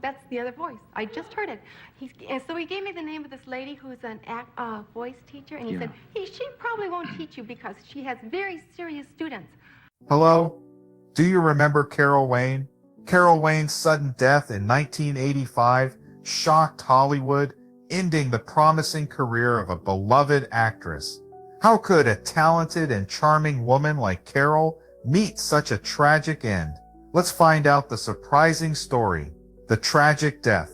That's the other voice. I just heard it. And so he gave me the name of this lady who's an voice teacher, and he said, hey, she probably won't teach you because she has very serious students. Hello? Do you remember Carol Wayne? Carol Wayne's sudden death in 1985 shocked Hollywood, ending the promising career of a beloved actress. How could a talented and charming woman like Carol meet such a tragic end? Let's find out the surprising story, the tragic death.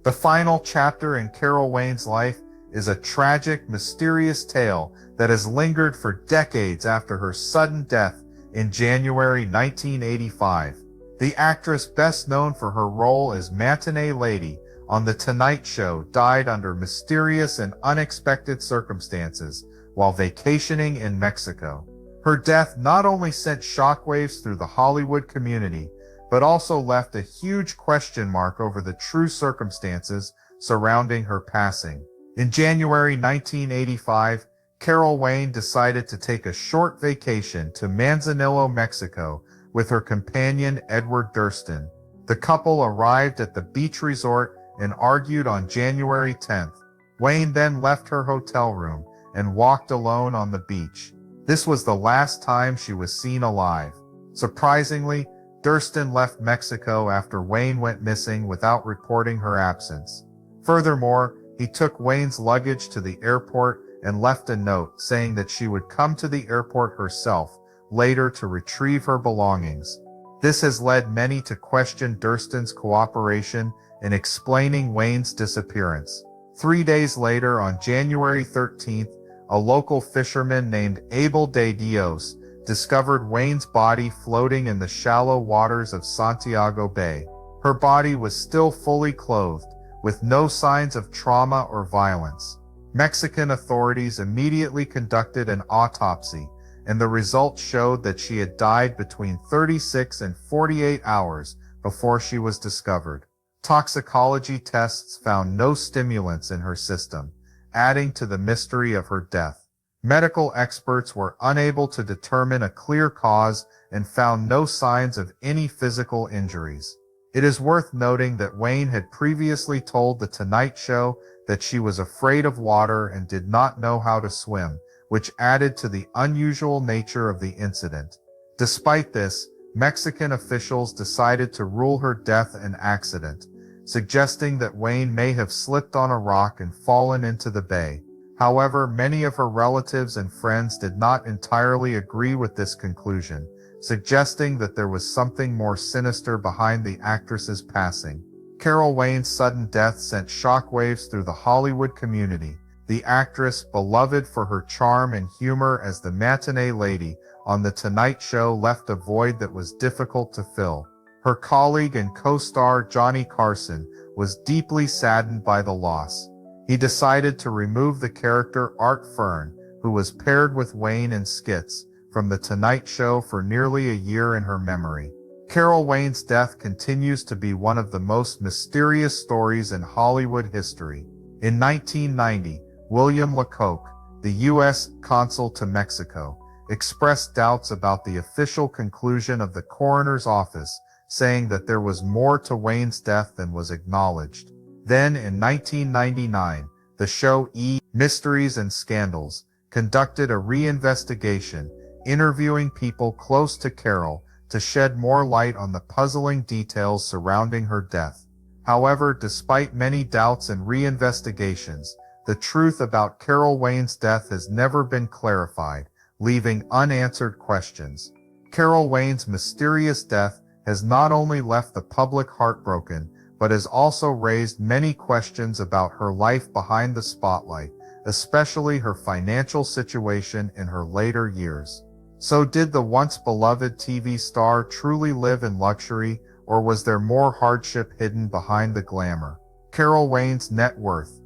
The final chapter in Carol Wayne's life is a tragic, mysterious tale that has lingered for decades after her sudden death in January 1985. The actress, best known for her role as Matinee Lady on The Tonight Show, died under mysterious and unexpected circumstances while vacationing in Mexico. Her death not only sent shockwaves through the Hollywood community, but also left a huge question mark over the true circumstances surrounding her passing. In January 1985, Carol Wayne decided to take a short vacation to Manzanillo, Mexico, with her companion Edward Durston. The couple arrived at the beach resort and argued on January 10th. Wayne then left her hotel room and walked alone on the beach. This was the last time she was seen alive. Surprisingly, Durston left Mexico after Wayne went missing without reporting her absence. Furthermore, he took Wayne's luggage to the airport and left a note saying that she would come to the airport herself later to retrieve her belongings. This has led many to question Durston's cooperation in explaining Wayne's disappearance. 3 days later, on January 13th, a local fisherman named Abel de Dios discovered Wayne's body floating in the shallow waters of Santiago Bay. Her body was still fully clothed, with no signs of trauma or violence. Mexican authorities immediately conducted an autopsy, and the results showed that she had died between 36 and 48 hours before she was discovered. Toxicology tests found no stimulants in her system, adding to the mystery of her death. Medical experts were unable to determine a clear cause and found no signs of any physical injuries. It is worth noting that Wayne had previously told The Tonight Show that she was afraid of water and did not know how to swim, which added to the unusual nature of the incident. Despite this, Mexican officials decided to rule her death an accident, suggesting that Wayne may have slipped on a rock and fallen into the bay. However, many of her relatives and friends did not entirely agree with this conclusion, suggesting that there was something more sinister behind the actress's passing. Carol Wayne's sudden death sent shockwaves through the Hollywood community. The actress, beloved for her charm and humor as the matinee lady on The Tonight Show, left a void that was difficult to fill. Her colleague and co-star Johnny Carson was deeply saddened by the loss. He decided to remove the character Art Fern, who was paired with Wayne in skits, from The Tonight Show for nearly a year in her memory. Carol Wayne's death continues to be one of the most mysterious stories in Hollywood history. In 1990, William Lecoq, the U.S. consul to Mexico, expressed doubts about the official conclusion of the coroner's office, saying that there was more to Wayne's death than was acknowledged. Then, in 1999, the show Mysteries and Scandals conducted a reinvestigation, interviewing people close to Carol to shed more light on the puzzling details surrounding her death. However, despite many doubts and reinvestigations, the truth about Carol Wayne's death has never been clarified, leaving unanswered questions. Carol Wayne's mysterious death has not only left the public heartbroken, but has also raised many questions about her life behind the spotlight, especially her financial situation in her later years. So did the once beloved TV star truly live in luxury, or was there more hardship hidden behind the glamour? Carol Wayne's net worth.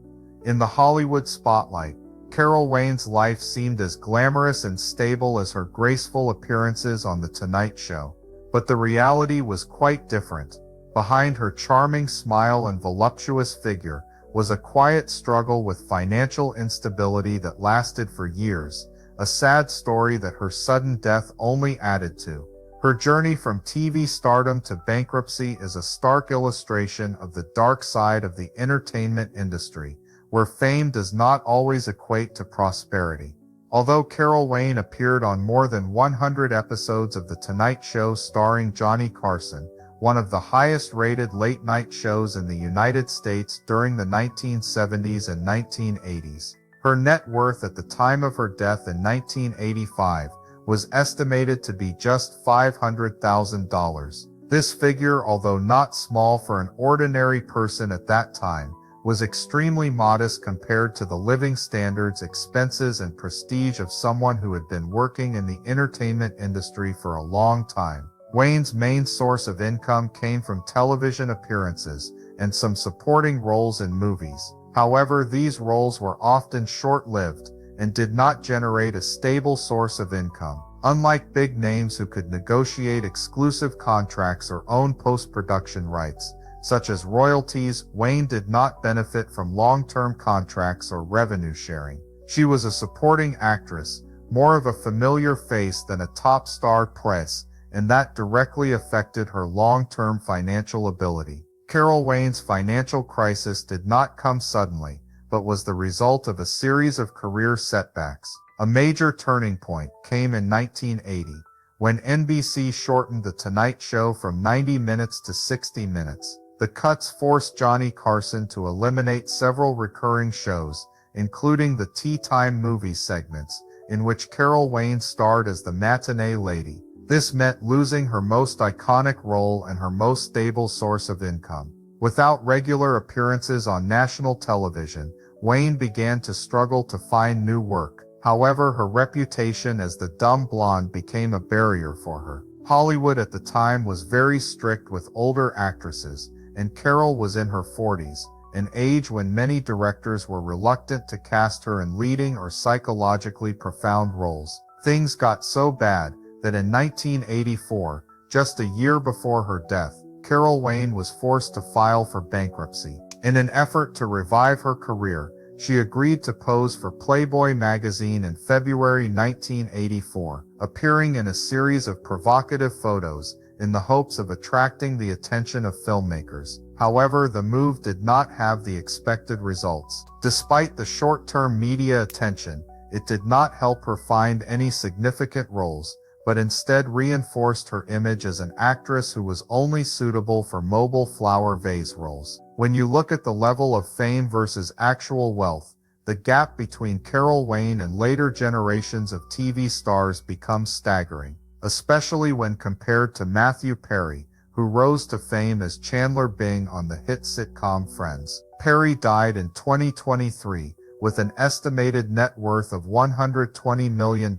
In the Hollywood spotlight, Carol Wayne's life seemed as glamorous and stable as her graceful appearances on The Tonight Show. But the reality was quite different. Behind her charming smile and voluptuous figure was a quiet struggle with financial instability that lasted for years, a sad story that her sudden death only added to. Her journey from TV stardom to bankruptcy is a stark illustration of the dark side of the entertainment industry, where fame does not always equate to prosperity. Although Carol Wayne appeared on more than 100 episodes of The Tonight Show starring Johnny Carson, one of the highest-rated late-night shows in the United States during the 1970s and 1980s, her net worth at the time of her death in 1985 was estimated to be just $500,000. This figure, although not small for an ordinary person at that time, was extremely modest compared to the living standards, expenses, and prestige of someone who had been working in the entertainment industry for a long time. Wayne's main source of income came from television appearances and some supporting roles in movies. However, these roles were often short-lived and did not generate a stable source of income. Unlike big names who could negotiate exclusive contracts or own post-production rights, such as royalties, Wayne did not benefit from long-term contracts or revenue sharing. She was a supporting actress, more of a familiar face than a top-starred press, and that directly affected her long-term financial ability. Carol Wayne's financial crisis did not come suddenly, but was the result of a series of career setbacks. A major turning point came in 1980, when NBC shortened The Tonight Show from 90 minutes to 60 minutes. The cuts forced Johnny Carson to eliminate several recurring shows, including the Tea Time movie segments, in which Carol Wayne starred as the matinee lady. This meant losing her most iconic role and her most stable source of income. Without regular appearances on national television, Wayne began to struggle to find new work. However, her reputation as the dumb blonde became a barrier for her. Hollywood at the time was very strict with older actresses, and Carol was in her 40s, an age when many directors were reluctant to cast her in leading or psychologically profound roles. Things got so bad that in 1984, just a year before her death, Carol Wayne was forced to file for bankruptcy. In an effort to revive her career, she agreed to pose for Playboy magazine in February 1984, appearing in a series of provocative photos in the hopes of attracting the attention of filmmakers. However, the move did not have the expected results. Despite the short-term media attention, it did not help her find any significant roles, but instead reinforced her image as an actress who was only suitable for mobile flower vase roles. When you look at the level of fame versus actual wealth, the gap between Carol Wayne and later generations of TV stars becomes staggering, especially when compared to Matthew Perry, who rose to fame as Chandler Bing on the hit sitcom Friends. Perry died in 2023 with an estimated net worth of $120 million,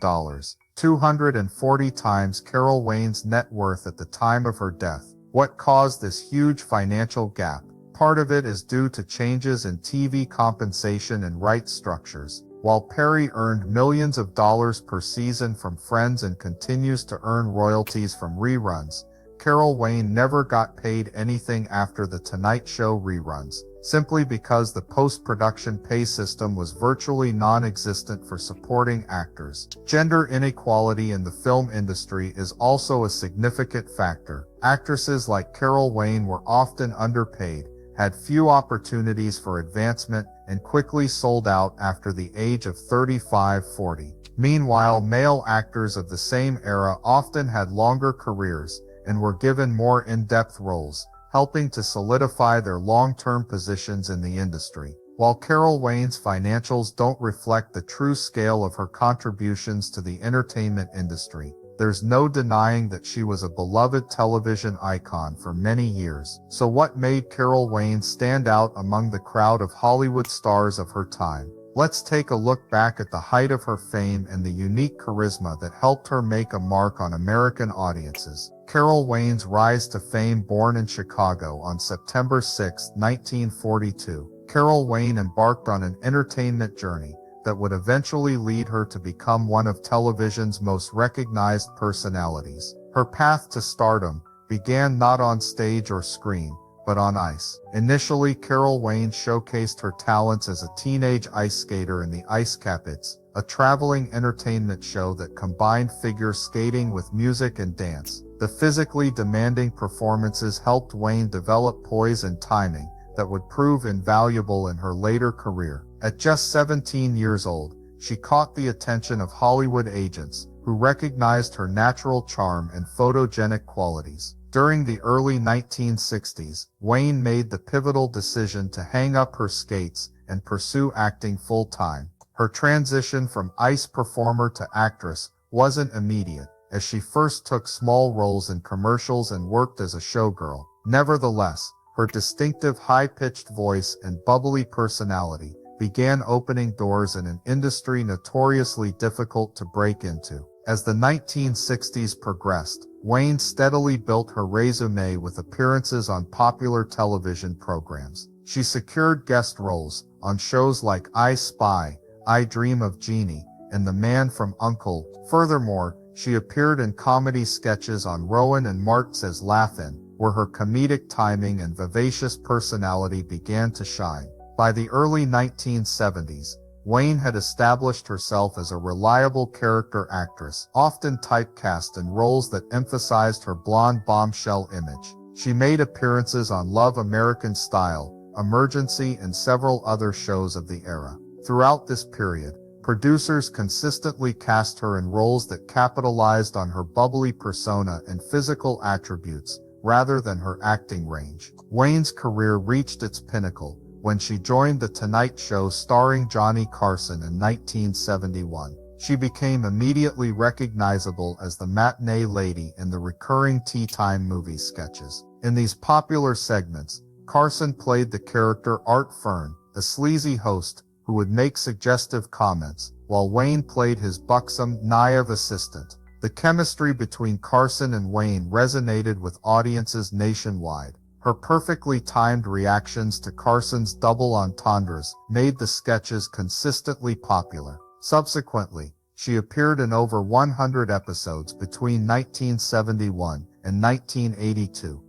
240 times Carol Wayne's net worth at the time of her death. What caused this huge financial gap? Part of it is due to changes in TV compensation and rights structures. While Perry earned millions of dollars per season from Friends and continues to earn royalties from reruns, Carol Wayne never got paid anything after The Tonight Show reruns, simply because the post-production pay system was virtually non-existent for supporting actors. Gender inequality in the film industry is also a significant factor. Actresses like Carol Wayne were often underpaid, had few opportunities for advancement, and quickly sold out after the age of 35-40. Meanwhile, male actors of the same era often had longer careers and were given more in-depth roles, helping to solidify their long-term positions in the industry. While Carol Wayne's financials don't reflect the true scale of her contributions to the entertainment industry, there's no denying that she was a beloved television icon for many years. So what made Carol Wayne stand out among the crowd of Hollywood stars of her time? Let's take a look back at the height of her fame and the unique charisma that helped her make a mark on American audiences. Carol Wayne's rise to fame. Born in Chicago on September 6, 1942, Carol Wayne embarked on an entertainment journey that would eventually lead her to become one of television's most recognized personalities. Her path to stardom began not on stage or screen, but on ice. Initially, Carol Wayne showcased her talents as a teenage ice skater in the Ice Capits, a a traveling entertainment show that combined figure skating with music and dance. The physically demanding performances helped Wayne develop poise and timing that would prove invaluable in her later career. At just 17 years old, she caught the attention of Hollywood agents, who recognized her natural charm and photogenic qualities. During the early 1960s, Wayne made the pivotal decision to hang up her skates and pursue acting full-time. Her transition from ice performer to actress wasn't immediate, as she first took small roles in commercials and worked as a showgirl. Nevertheless, her distinctive high-pitched voice and bubbly personality began opening doors in an industry notoriously difficult to break into. As the 1960s progressed, Wayne steadily built her resume with appearances on popular television programs. She secured guest roles on shows like I Spy, I Dream of Jeannie, and The Man from U.N.C.L.E. Furthermore, she appeared in comedy sketches on Rowan and Mark Says Laugh-In, where her comedic timing and vivacious personality began to shine. By the early 1970s, Wayne had established herself as a reliable character actress, often typecast in roles that emphasized her blonde bombshell image. She made appearances on Love American Style, Emergency, and several other shows of the era. Throughout this period, producers consistently cast her in roles that capitalized on her bubbly persona and physical attributes, rather than her acting range. Wayne's career reached its pinnacle when she joined The Tonight Show starring Johnny Carson in 1971. She became immediately recognizable as the matinee lady in the recurring Tea Time movie sketches. In these popular segments, Carson played the character Art Fern, a sleazy host who would make suggestive comments, while Wayne played his buxom, naive assistant. The chemistry between Carson and Wayne resonated with audiences nationwide. Her perfectly timed reactions to Carson's double entendres made the sketches consistently popular. Subsequently, she appeared in over 100 episodes between 1971 and 1982,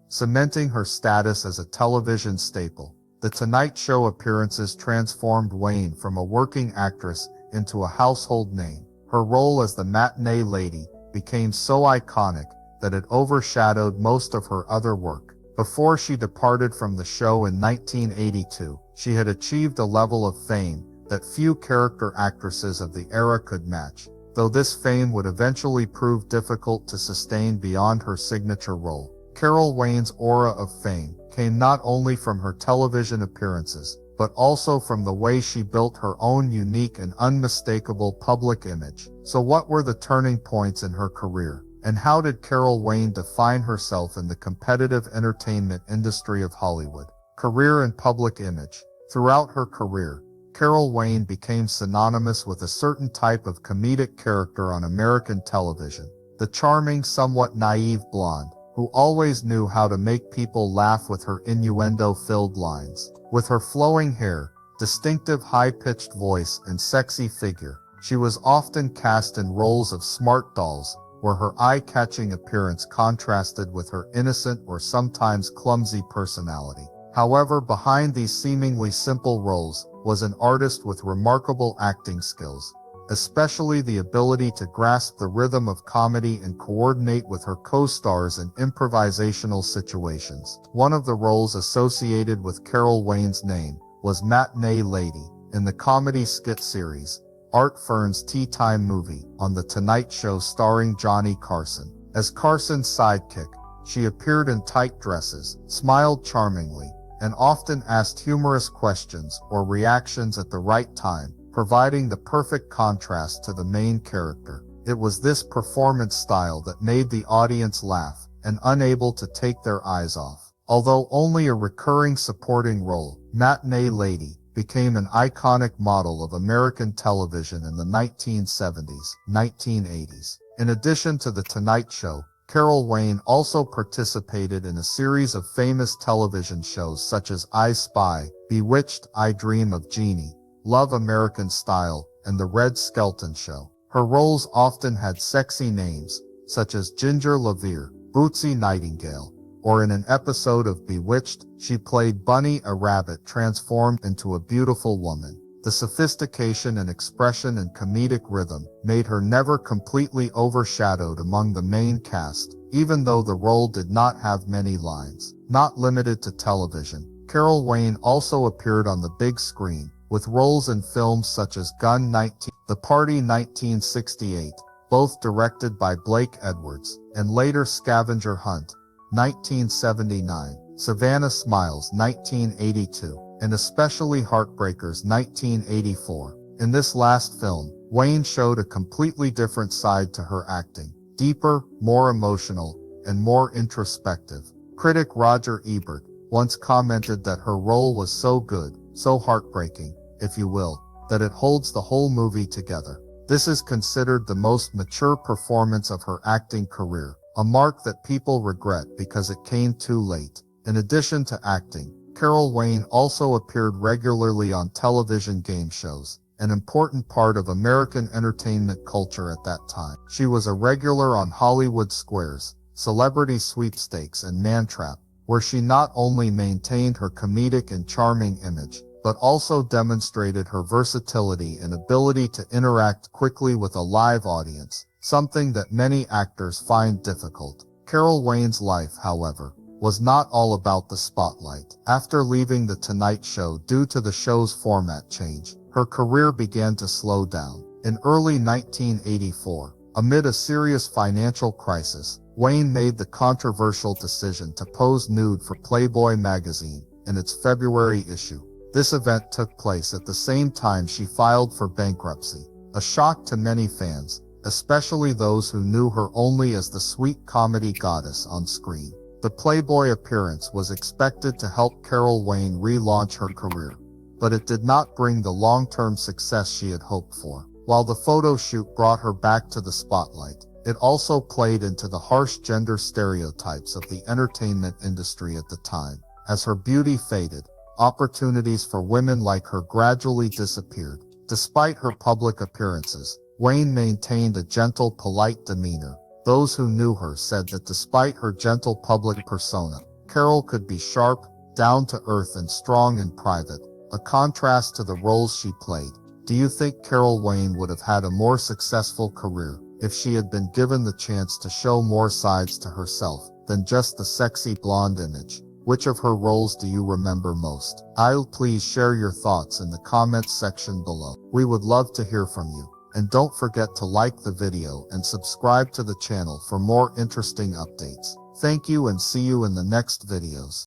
cementing her status as a television staple. The Tonight Show appearances transformed Wayne from a working actress into a household name. Her role as the matinee lady became so iconic that it overshadowed most of her other work. Before she departed from the show in 1982, she had achieved a level of fame that few character actresses of the era could match, though this fame would eventually prove difficult to sustain beyond her signature role. Carol Wayne's aura of fame came not only from her television appearances, but also from the way she built her own unique and unmistakable public image. So what were the turning points in her career? And how did Carol Wayne define herself in the competitive entertainment industry of Hollywood? Career and public image. Throughout her career, Carol Wayne became synonymous with a certain type of comedic character on American television. The charming, somewhat naive blonde, who always knew how to make people laugh with her innuendo-filled lines. With her flowing hair, distinctive high-pitched voice, and sexy figure, she was often cast in roles of smart dolls, where her eye-catching appearance contrasted with her innocent or sometimes clumsy personality. However, behind these seemingly simple roles was an artist with remarkable acting skills, especially the ability to grasp the rhythm of comedy and coordinate with her co-stars in improvisational situations. One of the roles associated with Carol Wayne's name was Matinee Lady in the comedy skit series Art Fern's Tea Time Movie on The Tonight Show starring Johnny Carson. As Carson's sidekick, she appeared in tight dresses, smiled charmingly, and often asked humorous questions or reactions at the right time, providing the perfect contrast to the main character. It was this performance style that made the audience laugh and unable to take their eyes off. Although only a recurring supporting role, Matinee Lady became an iconic model of American television in the 1970s, 1980s. In addition to The Tonight Show, Carol Wayne also participated in a series of famous television shows such as I Spy, Bewitched, I Dream of Jeannie, Love American Style, and The Red Skelton Show. Her roles often had sexy names, such as Ginger LaVere, Bootsy Nightingale, or in an episode of Bewitched, she played Bunny, a rabbit transformed into a beautiful woman. The sophistication and expression and comedic rhythm made her never completely overshadowed among the main cast, even though the role did not have many lines. Not limited to television, Carol Wayne also appeared on the big screen, with roles in films such as Gun 19, The Party 1968, both directed by Blake Edwards, and later Scavenger Hunt, 1979, Savannah Smiles, 1982, and especially Heartbreakers, 1984. In this last film, Wayne showed a completely different side to her acting, deeper, more emotional, and more introspective. Critic Roger Ebert once commented that her role was so good, so heartbreaking, if you will, that it holds the whole movie together. This is considered the most mature performance of her acting career, a mark that people regret because it came too late. In addition to acting, Carol Wayne also appeared regularly on television game shows, an important part of American entertainment culture at that time. She was a regular on Hollywood Squares, Celebrity Sweepstakes, and Mantrap, where she not only maintained her comedic and charming image, but also demonstrated her versatility and ability to interact quickly with a live audience, something that many actors find difficult. Carol Wayne's life, however, was not all about the spotlight. After leaving The Tonight Show due to the show's format change, her career began to slow down. In early 1984, amid a serious financial crisis, Wayne made the controversial decision to pose nude for Playboy magazine in its February issue. This event took place at the same time she filed for bankruptcy, a shock to many fans, especially those who knew her only as the sweet comedy goddess on screen. The Playboy appearance was expected to help Carol Wayne relaunch her career, but it did not bring the long-term success she had hoped for. While the photo shoot brought her back to the spotlight, it also played into the harsh gender stereotypes of the entertainment industry at the time. As her beauty faded, opportunities for women like her gradually disappeared. Despite her public appearances, Wayne maintained a gentle, polite demeanor. Those who knew her said that despite her gentle public persona, Carol could be sharp, down-to-earth, and strong in private, a contrast to the roles she played. Do you think Carol Wayne would have had a more successful career if she had been given the chance to show more sides to herself than just the sexy blonde image? Which of her roles do you remember most? Please share your thoughts in the comments section below. We would love to hear from you. And don't forget to like the video and subscribe to the channel for more interesting updates. Thank you and see you in the next videos.